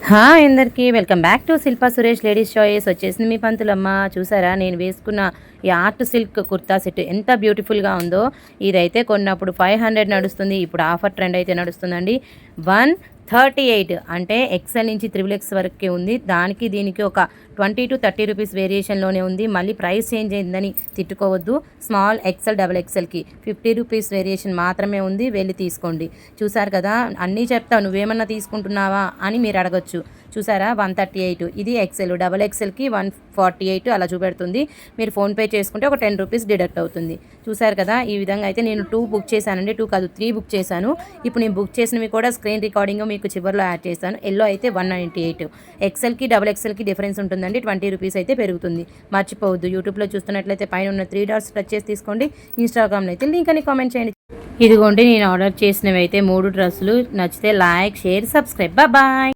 Hi అందరికీ welcome back to Shilpa Suresh ladies choice. వచ్చేసింది మీ పంతులమ్మ. చూసారా నేను వేసుకున్న ఈ ఆర్ట్ సిల్క్ కుర్తా సెట్ ఎంత బ్యూటిఫుల్గా ఉందో. ఇదైతే కొన్నప్పుడు 500 నడుస్తుంది, ఇప్పుడు ఆఫర్ ట్రెండ్ అయితే నడుస్తుందండి. 138 అంటే ఎక్సెల్ నుంచి XXX వరకే ఉంది. దానికి దీనికి ఒక 20 to 30 రూపీస్ వేరియేషన్లోనే ఉంది. మళ్ళీ ప్రైస్ చేంజ్ అయిందని తిట్టుకోవద్దు. స్మాల్ ఎక్సెల్ XXXకి 50 రూపీస్ వేరియేషన్ మాత్రమే ఉంది, వెళ్ళి తీసుకోండి. చూసారు కదా, అన్నీ చెప్తావు, నువ్వేమన్నా తీసుకుంటున్నావా అని మీరు అడగచ్చు. చూసారా 138, ఇది ఎక్సెల్. XXXకి 148 అలా చూపెడుతుంది. మీరు ఫోన్పే చేసుకుంటే ఒక 10 రూపీస్ డిడక్ట్ అవుతుంది. చూసారు కదా, ఈ విధంగా అయితే నేను 2 బుక్ చేశానండి. 2 కాదు 3 బుక్ చేశాను. ఇప్పుడు నేను బుక్ చేసినవి కూడా స్క్రీన్ రికార్డింగ్ మీకు చివరిలో యాడ్ చేస్తాను. ఎల్లో అయితే 198, ఎక్సెల్కి XXXకి డిఫరెన్స్ ఉంటుందండి. 20 రూపీస్ అయితే పెరుగుతుంది. మర్చిపోవద్దు. యూట్యూబ్లో చూస్తున్నట్లయితే పైన ఉన్న 3 డాట్స్ టచ్ చేసి తీసుకోండి. ఇన్స్టాగ్రామ్లో అయితే లింక్ అని కామెంట్ చేయండి. ఇదిగోండి నేను ఆర్డర్ చేసినవి అయితే 3 డ్రెస్సులు. నచ్చితే లైక్, షేర్, సబ్స్క్రైబ్. బాయ్.